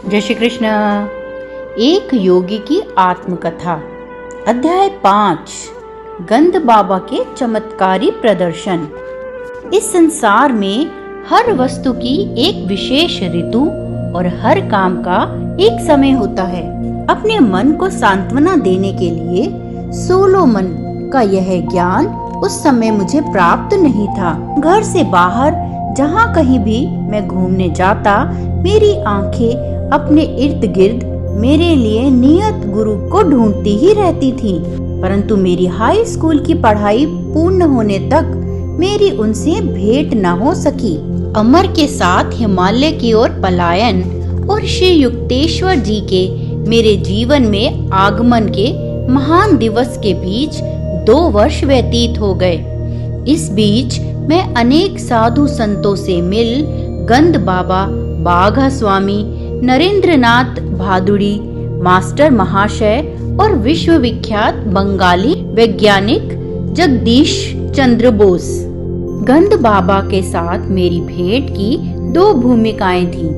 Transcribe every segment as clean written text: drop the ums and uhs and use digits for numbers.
जय श्री कृष्ण। एक योगी की आत्मकथा, अध्याय 5, गंध बाबा के चमत्कारी प्रदर्शन। इस संसार में हर वस्तु की एक विशेष ऋतु और हर काम का एक समय होता है। अपने मन को सांत्वना देने के लिए सोलो मन का यह ज्ञान उस समय मुझे प्राप्त नहीं था। घर से बाहर जहाँ कहीं भी मैं घूमने जाता, मेरी आंखें अपने इर्द गिर्द मेरे लिए नियत गुरु को ढूंढती ही रहती थी, परंतु मेरी हाई स्कूल की पढ़ाई पूर्ण होने तक मेरी उनसे भेंट न हो सकी। अमर के साथ हिमालय की ओर पलायन और श्री युक्तेश्वर जी के मेरे जीवन में आगमन के महान दिवस के बीच 2 वर्ष व्यतीत हो गए। इस बीच मैं अनेक साधु संतों से मिल गंध बाबा, बाघा स्वामी, नरेंद्रनाथ भादुड़ी, मास्टर महाशय और विश्वविख्यात बंगाली वैज्ञानिक जगदीश चंद्र बोस। गंध बाबा के साथ मेरी भेंट की 2 भूमिकाएं थीं।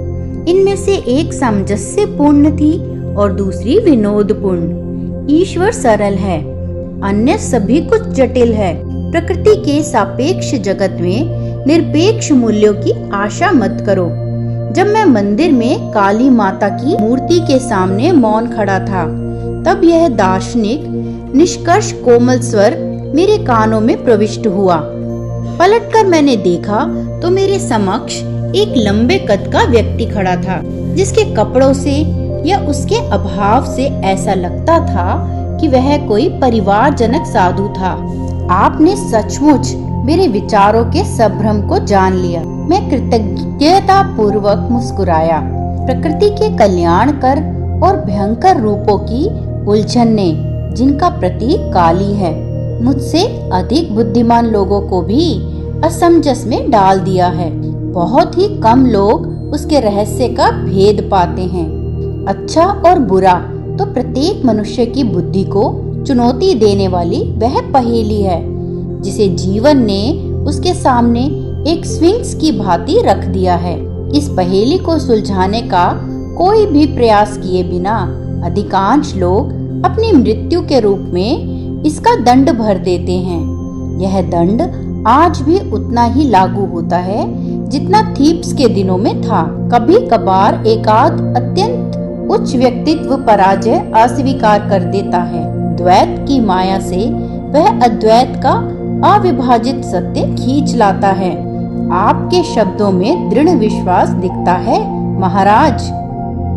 इनमें से एक सामंजस्यपूर्ण थी और दूसरी विनोदपूर्ण। ईश्वर सरल है, अन्य सभी कुछ जटिल है। प्रकृति के सापेक्ष जगत में निरपेक्ष मूल्यों की आशा मत करो। जब मैं मंदिर में काली माता की मूर्ति के सामने मौन खड़ा था, तब यह दार्शनिक निष्कर्ष कोमल स्वर मेरे कानों में प्रविष्ट हुआ। पलटकर मैंने देखा तो मेरे समक्ष एक लंबे कद का व्यक्ति खड़ा था, जिसके कपड़ों से या उसके अभाव से ऐसा लगता था कि वह कोई परिवारजनक साधु था। आपने सचमुच मेरे विचारों के संभ्रम को जान लिया। मैं कृतज्ञता पूर्वक मुस्कुराया। प्रकृति के कल्याण कर और भयंकर रूपों की उलझन ने, जिनका प्रतीक काली है, मुझसे अधिक बुद्धिमान लोगों को भी असमंजस में डाल दिया है। बहुत ही कम लोग उसके रहस्य का भेद पाते हैं। अच्छा और बुरा तो प्रत्येक मनुष्य की बुद्धि को चुनौती देने वाली वह पहेली है, जिसे जीवन ने उसके सामने एक स्फिंक्स की भांति रख दिया है। इस पहेली को सुलझाने का कोई भी प्रयास किए बिना अधिकांश लोग अपनी मृत्यु के रूप में इसका दंड भर देते हैं। यह दंड आज भी उतना ही लागू होता है जितना थीप्स के दिनों में था। कभी कभार एकाध अत्यंत उच्च व्यक्तित्व पराजय अस्वीकार कर देता है। द्वैत की माया से वह अद्वैत का अविभाजित सत्य खींच लाता है। आपके शब्दों में दृढ़ विश्वास दिखता है महाराज।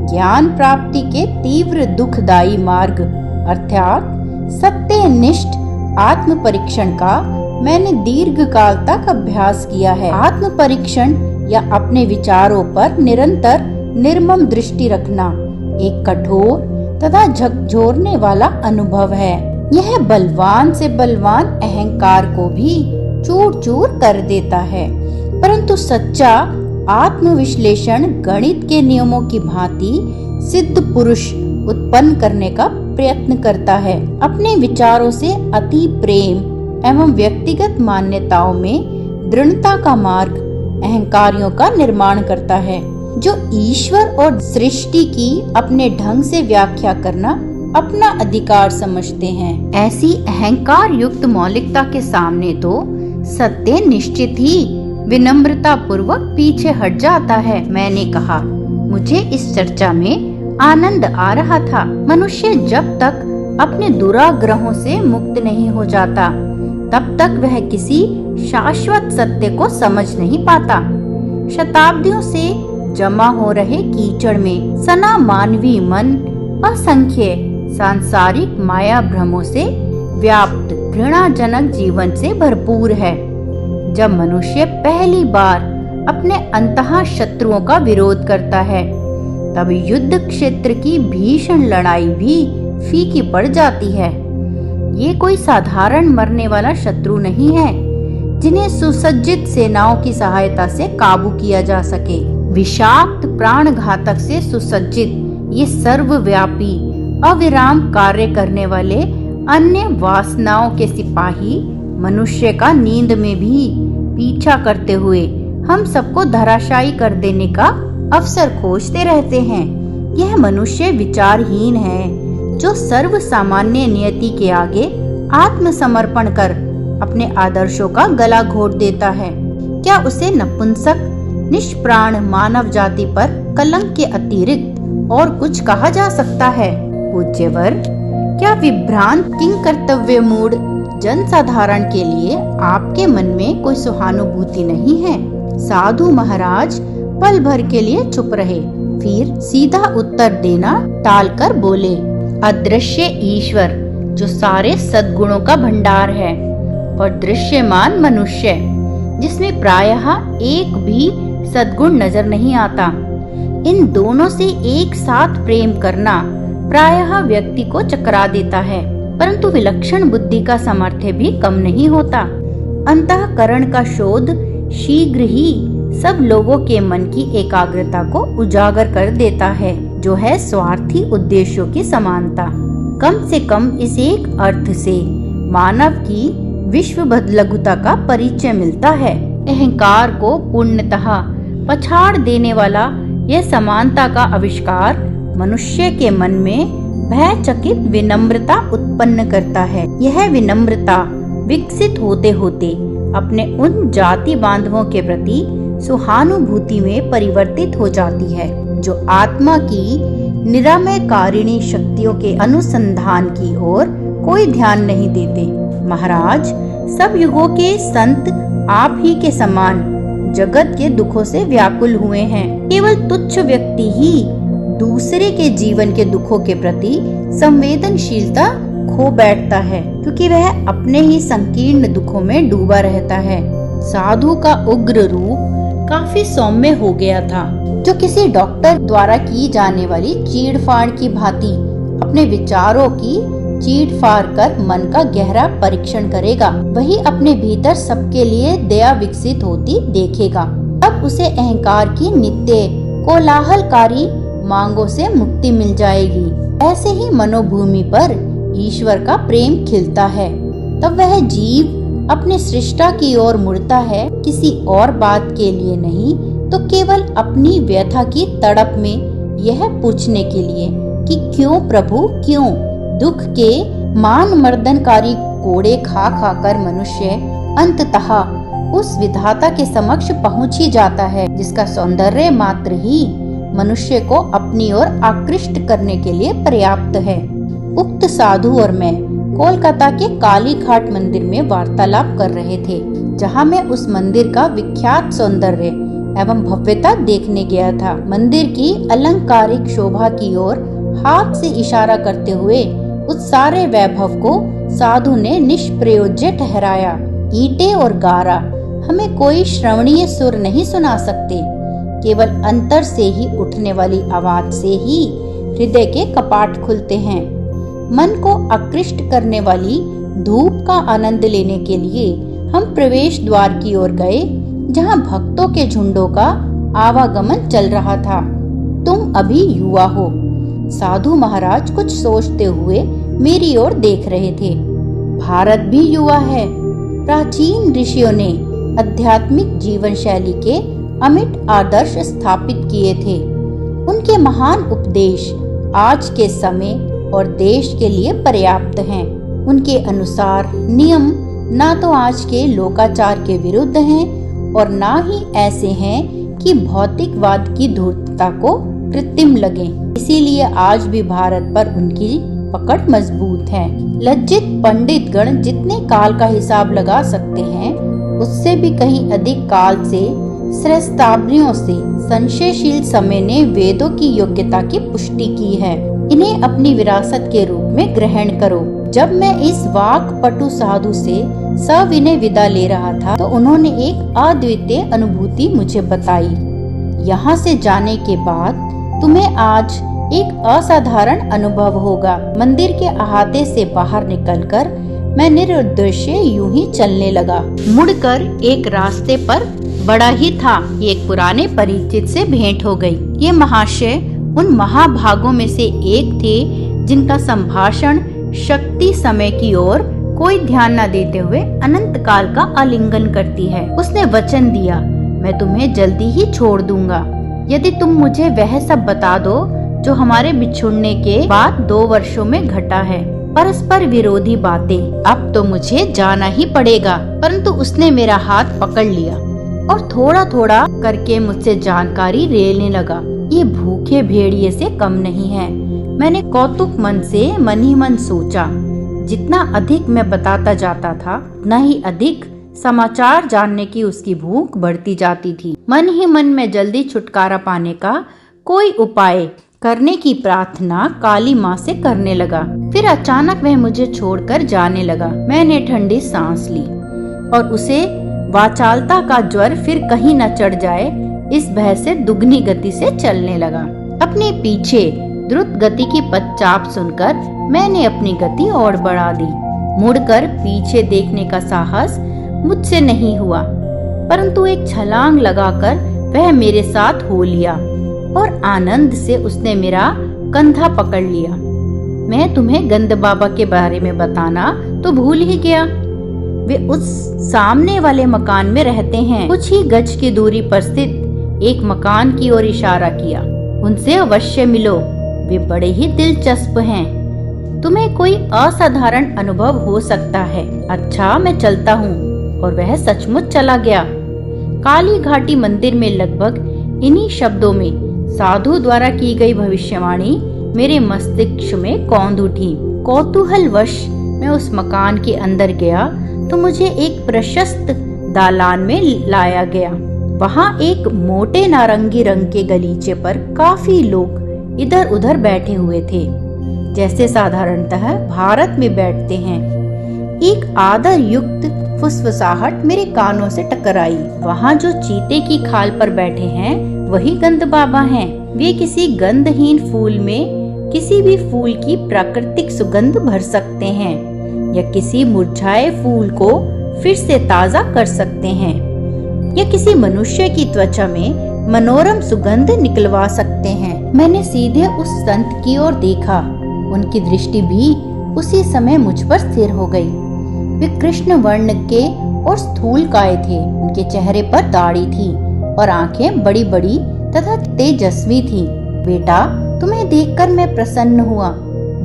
ज्ञान प्राप्ति के तीव्र दुखदायी मार्ग अर्थात सत्यनिष्ठ आत्म परीक्षण का मैंने दीर्घ काल तक अभ्यास किया है। आत्म परीक्षण या अपने विचारों पर निरंतर निर्मम दृष्टि रखना एक कठोर तथा झकझोरने वाला अनुभव है। यह बलवान से बलवान अहंकार को भी चूर चूर कर देता है, परंतु सच्चा आत्मविश्लेषण गणित के नियमों की भांति सिद्ध पुरुष उत्पन्न करने का प्रयत्न करता है। अपने विचारों से अति प्रेम एवं व्यक्तिगत मान्यताओं में दृढ़ता का मार्ग अहंकारियों का निर्माण करता है, जो ईश्वर और सृष्टि की अपने ढंग से व्याख्या करना अपना अधिकार समझते हैं। ऐसी अहंकार युक्त मौलिकता के सामने तो सत्य निश्चित ही विनम्रता पूर्वक पीछे हट जाता है। मैंने कहा, मुझे इस चर्चा में आनंद आ रहा था। मनुष्य जब तक अपने दुराग्रहों से मुक्त नहीं हो जाता, तब तक वह किसी शाश्वत सत्य को समझ नहीं पाता। शताब्दियों से जमा हो रहे कीचड़ में सना मानवीय मन असंख्य सांसारिक माया भ्रमों से व्याप्त घृणाजनक जीवन से भरपूर है। जब मनुष्य पहली बार अपने अंतः शत्रुओं का विरोध करता है, तब युद्ध क्षेत्र की भीषण लड़ाई भी फीकी पड़ जाती है। ये कोई साधारण मरने वाला शत्रु नहीं है, जिन्हें सुसज्जित सेनाओं की सहायता से काबू किया जा सके। विषाक्त प्राणघातक से सुसज्जित ये सर्वव्यापी अविराम कार्य करने वाले अन्य वासनाओं के सिपाही मनुष्य का नींद में भी पीछा करते हुए हम सबको धराशायी कर देने का अवसर खोजते रहते हैं। यह मनुष्य विचारहीन है जो सर्व सामान्य नियति के आगे आत्मसमर्पण कर अपने आदर्शों का गला घोट देता है। क्या उसे नपुंसक निष्प्राण मानव जाति पर कलंक के अतिरिक्त और कुछ कहा जा सकता है? पूज्यवर, क्या विभ्रांत किंग कर्तव्य मूड जनसाधारण के लिए आपके मन में कोई सहानुभूति नहीं है? साधु महाराज पल भर के लिए चुप रहे, फिर सीधा उत्तर देना टालकर बोले, अदृश्य ईश्वर जो सारे सद्गुणों का भंडार है और दृश्यमान मनुष्य जिसमें प्रायः एक भी सद्गुण नजर नहीं आता, इन दोनों से एक साथ प्रेम करना प्रायः व्यक्ति को चकरा देता है, परंतु विलक्षण बुद्धि का सामर्थ्य भी कम नहीं होता। अंतःकरण का शोध शीघ्र ही सब लोगों के मन की एकाग्रता को उजागर कर देता है, जो है स्वार्थी उद्देश्यों की समानता। कम से कम इस एक अर्थ से मानव की विश्वबद्ध लघुता का परिचय मिलता है। अहंकार को पूर्णतः पछाड़ देने वाला यह समानता का आविष्कार मनुष्य के मन में भयचकित विनम्रता उत्पन्न करता है। यह विनम्रता विकसित होते होते अपने उन जाति बांधवों के प्रति सहानुभूति में परिवर्तित हो जाती है जो आत्मा की निरामयकारिणी शक्तियों के अनुसंधान की ओर कोई ध्यान नहीं देते। महाराज, सब युगों के संत आप ही के समान जगत के दुखों से व्याकुल हुए हैं। केवल तुच्छ व्यक्ति ही दूसरे के जीवन के दुखों के प्रति संवेदनशीलता खो बैठता है, क्योंकि वह अपने ही संकीर्ण दुखों में डूबा रहता है। साधु का उग्र रूप काफी सौम्य हो गया था, जो किसी डॉक्टर द्वारा की जाने वाली चीड़-फाड़ की भांति अपने विचारों की चीड़-फाड़ कर मन का गहरा परीक्षण करेगा, वही अपने भीतर सबके लिए दया विकसित होती देखेगा। तब उसे अहंकार की नित्य कोलाहलकारी मांगों से मुक्ति मिल जाएगी। ऐसे ही मनोभूमि पर ईश्वर का प्रेम खिलता है। तब वह जीव अपने सृष्टा की ओर मुड़ता है, किसी और बात के लिए नहीं, तो केवल अपनी व्यथा की तड़प में यह पूछने के लिए कि क्यों प्रभु क्यों। दुख के मान मर्दनकारी कोड़े खा खाकर मनुष्य अंततः उस विधाता के समक्ष पहुंच ही जाता है, जिसका सौंदर्य मात्र ही मनुष्य को अपनी ओर आकृष्ट करने के लिए पर्याप्त है। उक्त साधु और मैं कोलकाता के काली घाट मंदिर में वार्तालाप कर रहे थे, जहां मैं उस मंदिर का विख्यात सौंदर्य एवं भव्यता देखने गया था। मंदिर की अलंकारिक शोभा की ओर हाथ से इशारा करते हुए उस सारे वैभव को साधु ने निष्प्रयोज्य ठहराया। ईंटें और गारा हमें कोई श्रवणीय सुर नहीं सुना सकते, केवल अंतर से ही उठने वाली आवाज से ही हृदय के कपाट खुलते हैं। मन को आकृष्ट करने वाली धूप का आनंद लेने के लिए हम प्रवेश द्वार की ओर गए, जहां भक्तों के झुंडों का आवागमन चल रहा था। तुम अभी युवा हो, साधु महाराज कुछ सोचते हुए मेरी ओर देख रहे थे। भारत भी युवा है। प्राचीन ऋषियों ने आध्यात्मिक जीवन शैली के अमिट आदर्श स्थापित किए थे। उनके महान उपदेश आज के समय और देश के लिए पर्याप्त हैं। उनके अनुसार नियम ना तो आज के लोकाचार के विरुद्ध हैं और ना ही ऐसे हैं कि भौतिकवाद की धूर्तता को कृत्रिम लगे। इसीलिए आज भी भारत पर उनकी पकड़ मजबूत है। लज्जित पंडित गण जितने काल का हिसाब लगा सकते हैं, उससे भी कहीं अधिक काल से सहस्त्राब्दियों से संशयशील समय ने वेदों की योग्यता की पुष्टि की है। इन्हें अपनी विरासत के रूप में ग्रहण करो। जब मैं इस वाक पटु साधु से सविनय विदा ले रहा था, तो उन्होंने एक अद्वितीय अनुभूति मुझे बताई। यहाँ से जाने के बाद तुम्हें आज एक असाधारण अनुभव होगा। मंदिर के अहाते से बाहर निकलकर मैं निरुद्देश्य यूं ही चलने लगा। मुड़कर एक रास्ते पर बड़ा ही था, एक पुराने परिचित से भेंट हो गई। ये महाशय उन महाभागों में से एक थे जिनका संभाषण शक्ति समय की ओर कोई ध्यान न देते हुए अनंत काल का आलिंगन करती है। उसने वचन दिया, मैं तुम्हें जल्दी ही छोड़ दूंगा यदि तुम मुझे वह सब बता दो जो हमारे बिछुड़ने के बाद 2 वर्षों में घटा है। परस्पर विरोधी बातें। अब तो मुझे जाना ही पड़ेगा। परंतु उसने मेरा हाथ पकड़ लिया और थोड़ा थोड़ा करके मुझसे जानकारी लेने लगा। ये भूखे भेड़िए से कम नहीं है। मैंने कौतुक मन से मन ही मन सोचा। जितना अधिक मैं बताता जाता था, उतना ही अधिक समाचार जानने की उसकी भूख बढ़ती जाती थी। मन ही मन में जल्दी छुटकारा पाने का कोई उपाय करने की प्रार्थना काली माँ से करने लगा। फिर अचानक वह मुझे छोड़कर जाने लगा। मैंने ठंडी सांस ली और उसे वाचालता का ज्वर फिर कहीं न चढ़ जाए, इस भय से दुगनी गति से चलने लगा। अपने पीछे द्रुत गति की पदचाप सुनकर मैंने अपनी गति और बढ़ा दी। मुड़कर पीछे देखने का साहस मुझसे नहीं हुआ, परंतु एक छलांग लगाकर वह मेरे साथ हो लिया और आनंद से उसने मेरा कंधा पकड़ लिया। मैं तुम्हें गंद बाबा के बारे में बताना तो भूल ही गया। वे उस सामने वाले मकान में रहते हैं। कुछ ही गज की दूरी पर स्थित एक मकान की ओर इशारा किया। उनसे अवश्य मिलो, वे बड़े ही दिलचस्प हैं। तुम्हें कोई असाधारण अनुभव हो सकता है। अच्छा, मैं चलता हूँ। और वह सचमुच चला गया। काली घाटी मंदिर में लगभग इन्हीं शब्दों में साधु द्वारा की गई भविष्यवाणी मेरे मस्तिष्क में कौंध उठी। कौतूहलवश मैं उस मकान के अंदर गया तो मुझे एक प्रशस्त दालान में लाया गया। वहाँ एक मोटे नारंगी रंग के गलीचे पर काफी लोग इधर उधर बैठे हुए थे, जैसे साधारणतः भारत में बैठते हैं। एक आदर युक्त फुसफुसाहट मेरे कानों से टकराई। वहाँ जो चीते की खाल पर बैठे हैं वही गंद बाबा हैं। वे किसी गंधहीन फूल में किसी भी फूल की प्राकृतिक सुगंध भर सकते हैं या किसी मुरझाए फूल को फिर से ताजा कर सकते हैं या किसी मनुष्य की त्वचा में मनोरम सुगंध निकलवा सकते हैं। मैंने सीधे उस संत की ओर देखा। उनकी दृष्टि भी उसी समय मुझ पर स्थिर हो गई। वे कृष्ण वर्ण के और स्थूलकाय थे। उनके चेहरे पर दाढ़ी थी और आंखें बड़ी बड़ी तथा तेजस्वी थी। बेटा, तुम्हें देखकर मैं प्रसन्न हुआ।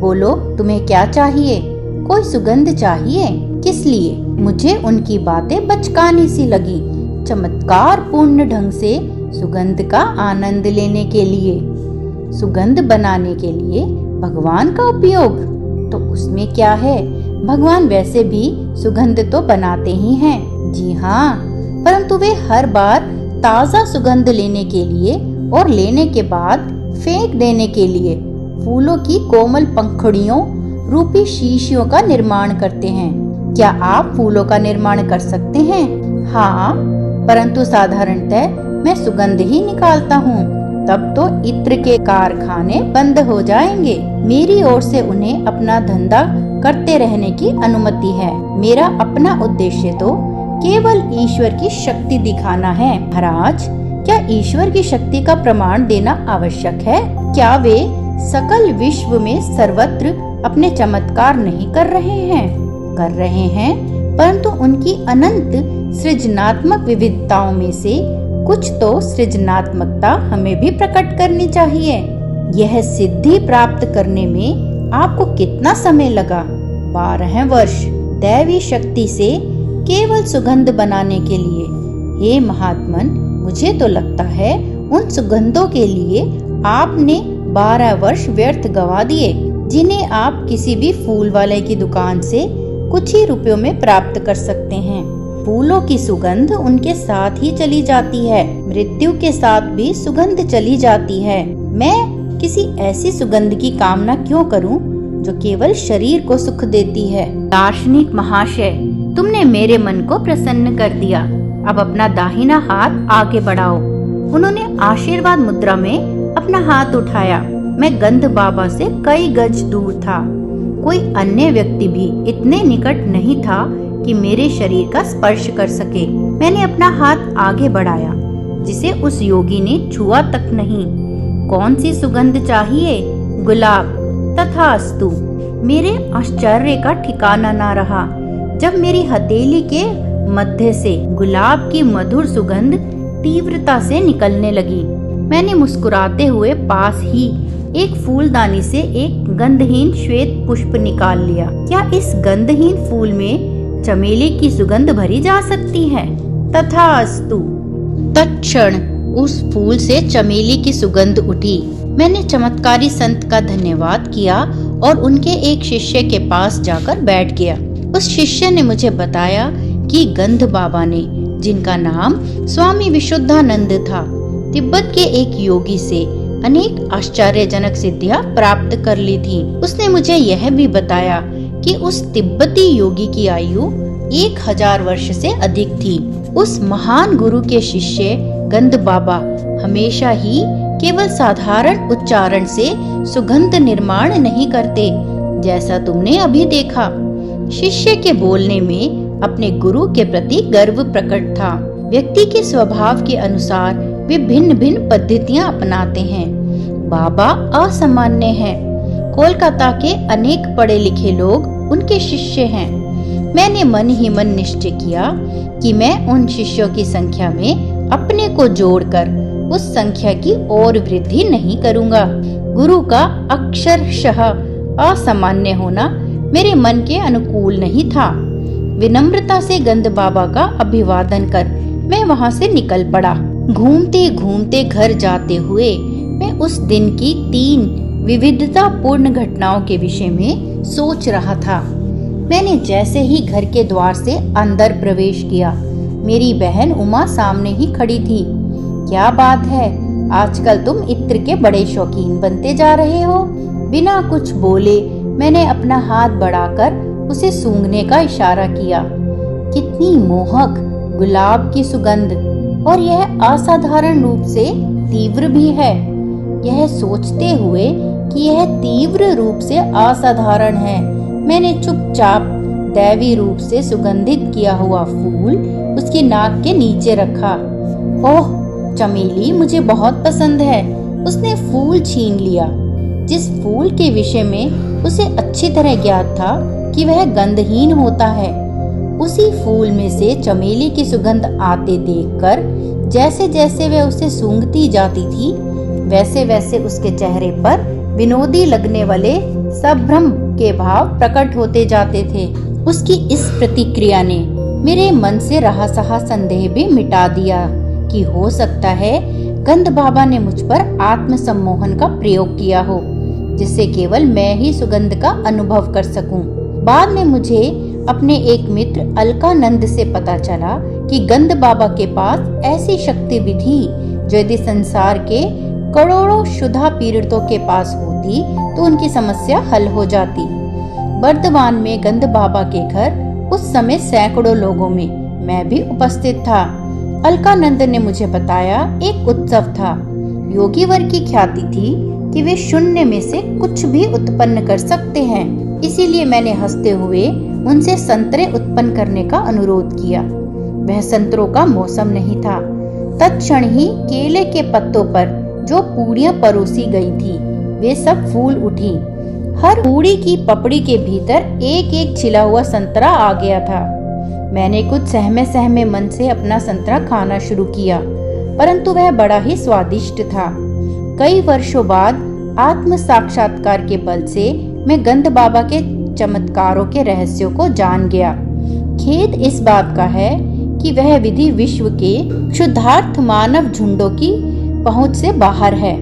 बोलो, तुम्हें क्या चाहिए? कोई सुगंध चाहिए? किस लिए? मुझे उनकी बातें बचकानी सी लगी। चमत्कार पूर्ण ढंग से सुगंध का आनंद लेने के लिए, सुगंध बनाने के लिए भगवान का उपयोग, तो उसमें क्या है? भगवान वैसे भी सुगंध तो बनाते ही हैं। जी हाँ, परंतु वे हर बार ताजा सुगंध लेने के लिए और लेने के बाद फेंक देने के लिए फूलों की कोमल पंखुड़ियों रूपी शीशियों का निर्माण करते हैं। क्या आप फूलों का निर्माण कर सकते हैं? हाँ, परंतु साधारणतः मैं सुगंध ही निकालता हूँ। तब तो इत्र के कारखाने बंद हो जाएंगे। मेरी ओर से उन्हें अपना धंधा करते रहने की अनुमति है। मेरा अपना उद्देश्य तो केवल ईश्वर की शक्ति दिखाना है। महाराज, क्या ईश्वर की शक्ति का प्रमाण देना आवश्यक है? क्या वे सकल विश्व में सर्वत्र अपने चमत्कार नहीं कर रहे हैं? कर रहे हैं, परंतु उनकी अनंत सृजनात्मक विविधताओं में से कुछ तो सृजनात्मकता हमें भी प्रकट करनी चाहिए। यह सिद्धि प्राप्त करने में आपको कितना समय लगा? 12 वर्ष दैवी शक्ति से केवल सुगंध बनाने के लिए। हे महात्मन, मुझे तो लगता है उन सुगंधों के लिए आपने 12 वर्ष व्यर्थ गवा दिए, जिन्हें आप किसी भी फूल वाले की दुकान से कुछ ही रुपयों में प्राप्त कर सकते हैं। फूलों की सुगंध उनके साथ ही चली जाती है, मृत्यु के साथ भी सुगंध चली जाती है। मैं किसी ऐसी सुगंध की कामना क्यों करूं जो केवल शरीर को सुख देती है? दार्शनिक महाशय, तुमने मेरे मन को प्रसन्न कर दिया। अब अपना दाहिना हाथ आगे बढ़ाओ। उन्होंने आशीर्वाद मुद्रा में अपना हाथ उठाया। मैं गंध बाबा से कई गज दूर था। कोई अन्य व्यक्ति भी इतने निकट नहीं था कि मेरे शरीर का स्पर्श कर सके। मैंने अपना हाथ आगे बढ़ाया, जिसे उस योगी ने छुआ तक नहीं। कौन सी सुगंध चाहिए? गुलाब। तथास्तु। मेरे आश्चर्य का ठिकाना ना रहा जब मेरी हथेली के मध्य से गुलाब की मधुर सुगंध तीव्रता से निकलने लगी। मैंने मुस्कुराते हुए पास ही एक फूलदानी से एक गंधहीन श्वेत पुष्प निकाल लिया। क्या इस गंधहीन फूल में चमेली की सुगंध भरी जा सकती है? तथास्तु। तत्क्षण उस फूल से चमेली की सुगंध उठी। मैंने चमत्कारी संत का धन्यवाद किया और उनके एक शिष्य के पास जाकर बैठ गया। उस शिष्य ने मुझे बताया कि गंध बाबा ने, जिनका नाम स्वामी विशुद्धानंद था, तिब्बत के एक योगी से अनेक आश्चर्यजनक सिद्धियां प्राप्त कर ली थी। उसने मुझे यह भी बताया कि उस तिब्बती योगी की आयु 1000 वर्ष से अधिक थी। उस महान गुरु के शिष्य गंध बाबा हमेशा ही केवल साधारण उच्चारण से सुगंध निर्माण नहीं करते, जैसा तुमने अभी देखा। शिष्य के बोलने में अपने गुरु के प्रति गर्व प्रकट था। व्यक्ति के स्वभाव के अनुसार वे भिन्न भिन्न पद्धतियां अपनाते हैं। बाबा असामान्य हैं। कोलकाता के अनेक पढ़े लिखे लोग उनके शिष्य हैं। मैंने मन ही मन निश्चय किया कि मैं उन शिष्यों की संख्या में अपने को जोड़कर उस संख्या की और वृद्धि नहीं करूंगा। गुरु का अक्षरशः असामान्य होना मेरे मन के अनुकूल नहीं था। विनम्रता से गंध बाबा का अभिवादन कर मैं वहां से निकल पड़ा। घूमते घूमते घर जाते हुए मैं उस दिन की 3 विविधतापूर्ण घटनाओं के विषय में सोच रहा था। मैंने जैसे ही घर के द्वार से अंदर प्रवेश किया, मेरी बहन उमा सामने ही खड़ी थी। क्या बात है, आजकल तुम इत्र के बड़े शौकीन बनते जा रहे हो। बिना कुछ बोले मैंने अपना हाथ बढ़ाकर उसे सूंघने का इशारा किया। कितनी मोहक गुलाब की सुगंध, और यह असाधारण रूप से तीव्र भी है। यह सोचते हुए कि यह तीव्र रूप से असाधारण है, मैंने चुपचाप दैवी रूप से सुगंधित किया हुआ फूल उसकी नाक के नीचे रखा। ओह, चमेली मुझे बहुत पसंद है। उसने फूल छीन लिया। जिस फूल के विषय में उसे अच्छी तरह ज्ञात था कि वह गंधहीन होता है, उसी फूल में से चमेली की सुगंध आते देखकर जैसे जैसे वह उसे सूंघती जाती थी, वैसे वैसे उसके चेहरे पर विनोदी लगने वाले संभ्रम के भाव प्रकट होते जाते थे। उसकी इस प्रतिक्रिया ने मेरे मन से रहा सहा संदेह भी मिटा दिया कि हो सकता है गंध बाबा ने मुझ पर आत्म सम्मोहन का प्रयोग किया हो, जिससे केवल मैं ही सुगंध का अनुभव कर सकूं। बाद में मुझे अपने एक मित्र अलकानंद से पता चला कि गंध बाबा के पास ऐसी शक्ति भी थी जो यदि संसार के करोड़ों क्षुधा पीड़ितों के पास होती तो उनकी समस्या हल हो जाती। बर्दवान में गंध बाबा के घर उस समय सैकड़ों लोगों में मैं भी उपस्थित था। अलकानंद ने मुझे बताया एक उत्सव था। योगी वर की ख्याति थी कि वे शून्य में से कुछ भी उत्पन्न कर सकते हैं। इसीलिए मैंने हंसते हुए उनसे संतरे उत्पन्न करने का अनुरोध किया। वह संतरों का मौसम नहीं था। तत्क्षण ही केले के पत्तों पर जो पूड़ियां परोसी गई थी, वे सब फूल उठी। हर पूड़ी की पपड़ी के भीतर एक एक छिला हुआ संतरा आ गया था। मैंने कुछ सहमे सहमे मन से अपना संतरा खाना शुरू किया, परंतु वह बड़ा ही स्वादिष्ट था। कई वर्षों बाद आत्म साक्षात्कार के बल से मैं गंध बाबा के चमत्कारों के रहस्यों को जान गया। खेद इस बात का है कि वह विधि विश्व के क्षुधार्थ मानव झुंडों की पहुंच से बाहर है।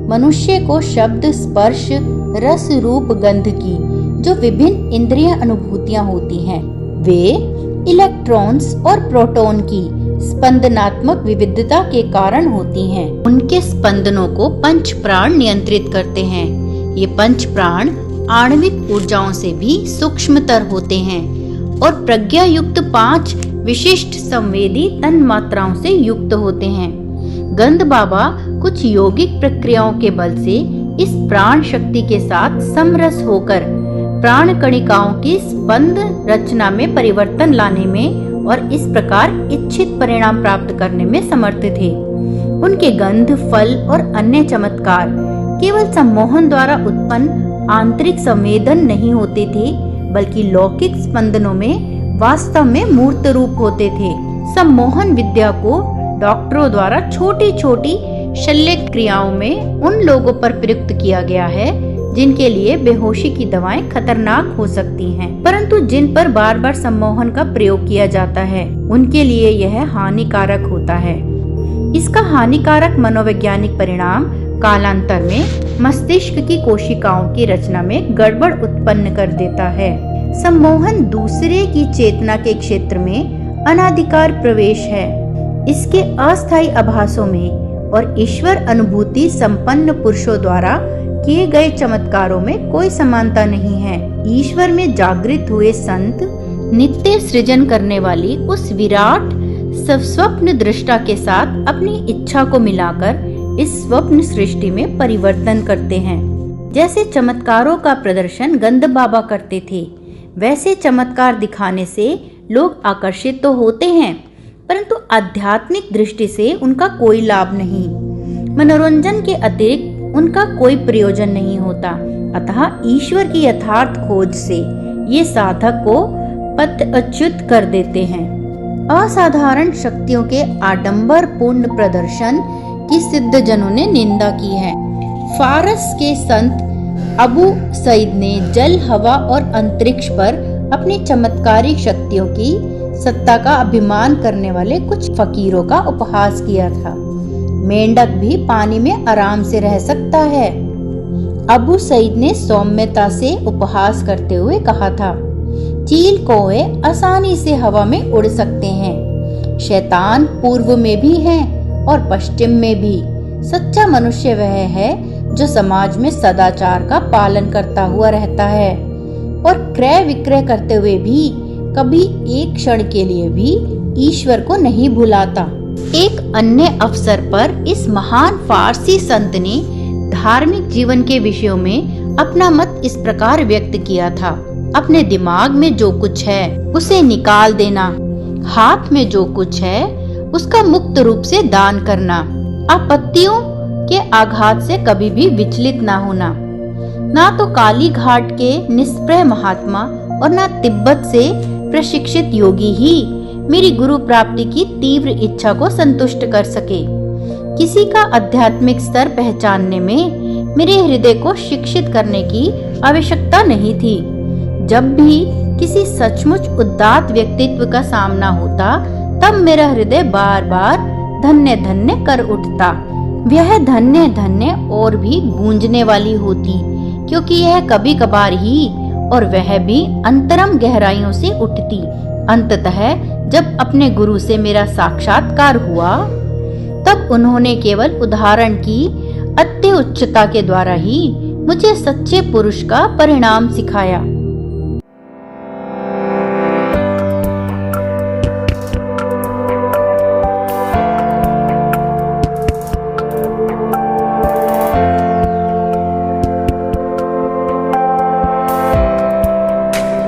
मनुष्य को शब्द, स्पर्श, रस, रूप, गंध की जो विभिन्न इंद्रिय अनुभूतियां होती हैं, वे इलेक्ट्रॉन्स और प्रोटॉन की स्पंदनात्मक विविधता के कारण होती हैं। उनके स्पंदनों को पंच प्राण नियंत्रित करते हैं। ये पंच प्राण आणविक ऊर्जाओं से भी सूक्ष्मतर होते हैं और प्रज्ञा युक्त 5 विशिष्ट संवेदी तन्मात्राओं से युक्त होते हैं। गंध बाबा कुछ यौगिक प्रक्रियाओं के बल से इस प्राण शक्ति के साथ समरस होकर प्राण कणिकाओं की स्पंद रचना में परिवर्तन लाने में और इस प्रकार इच्छित परिणाम प्राप्त करने में समर्थ थे। उनके गंध, फल और अन्य चमत्कार केवल सम्मोहन द्वारा उत्पन्न आंतरिक संवेदन नहीं होते थे, बल्कि लौकिक स्पंदनों में वास्तव में मूर्त रूप होते थे। सम्मोहन विद्या को डॉक्टरों द्वारा छोटी छोटी शल्य क्रियाओं में उन लोगों पर प्रयुक्त किया गया है जिनके लिए बेहोशी की दवाएं खतरनाक हो सकती हैं, परंतु जिन पर बार बार सम्मोहन का प्रयोग किया जाता है उनके लिए यह हानिकारक होता है। इसका हानिकारक मनोवैज्ञानिक परिणाम कालांतर में मस्तिष्क की कोशिकाओं की रचना में गड़बड़ उत्पन्न कर देता है। सम्मोहन दूसरे की चेतना के क्षेत्र में अनाधिकार प्रवेश है। इसके अस्थायी आभासों में और ईश्वर अनुभूति संपन्न पुरुषों द्वारा किए गए चमत्कारों में कोई समानता नहीं है। ईश्वर में जागृत हुए संत नित्य सृजन करने वाली उस विराट स्वप्न दृष्टा के साथ अपनी इच्छा को मिलाकर इस स्वप्न सृष्टि में परिवर्तन करते हैं। जैसे चमत्कारों का प्रदर्शन गंध बाबा करते थे, वैसे चमत्कार दिखाने से लोग आकर्षित तो होते हैं, परंतु आध्यात्मिक दृष्टि से उनका कोई लाभ नहीं। मनोरंजन के अतिरिक्त उनका कोई प्रयोजन नहीं होता। अतः ईश्वर की यथार्थ खोज से ये साधक को पथच्युत कर देते हैं। असाधारण शक्तियों के आडंबर पूर्ण प्रदर्शन की सिद्ध जनों ने निंदा की है। फारस के संत अबू सईद ने जल, हवा और अंतरिक्ष पर अपनी चमत्कारिक शक्तियों की सत्ता का अभिमान करने वाले कुछ फकीरों का उपहास किया था। मेंढक भी पानी में आराम से रह सकता है। अबू सईद ने सौम्यता से उपहास करते हुए कहा था, चील कौवे आसानी से हवा में उड़ सकते हैं। शैतान पूर्व में भी है और पश्चिम में भी। सच्चा मनुष्य वह है जो समाज में सदाचार का पालन करता हुआ रहता है और क्रय विक्रय करते हुए भी कभी एक क्षण के लिए भी ईश्वर को नहीं भुलाता। एक अन्य अवसर पर इस महान फारसी संत ने धार्मिक जीवन के विषयों में अपना मत इस प्रकार व्यक्त किया था, अपने दिमाग में जो कुछ है उसे निकाल देना, हाथ में जो कुछ है उसका मुक्त रूप से दान करना, आपत्तियों के आघात से कभी भी विचलित ना होना। ना तो काली घाट के निष्प्रह महात्मा और ना तिब्बत से प्रशिक्षित योगी ही मेरी गुरु प्राप्ति की तीव्र इच्छा को संतुष्ट कर सके। किसी का आध्यात्मिक स्तर पहचानने में मेरे हृदय को शिक्षित करने की आवश्यकता नहीं थी। जब भी किसी सचमुच उदात्त व्यक्तित्व का सामना होता तब मेरा हृदय बार बार धन्य धन्य कर उठता। यह धन्य धन्य और भी गूंजने वाली होती, क्योंकि यह कभी कभार ही और वह भी अंतरम गहराइयों से उठती। अंततः जब अपने गुरु से मेरा साक्षात्कार हुआ तब उन्होंने केवल उदाहरण की अत्य उच्चता के द्वारा ही मुझे सच्चे पुरुष का परिणाम सिखाया।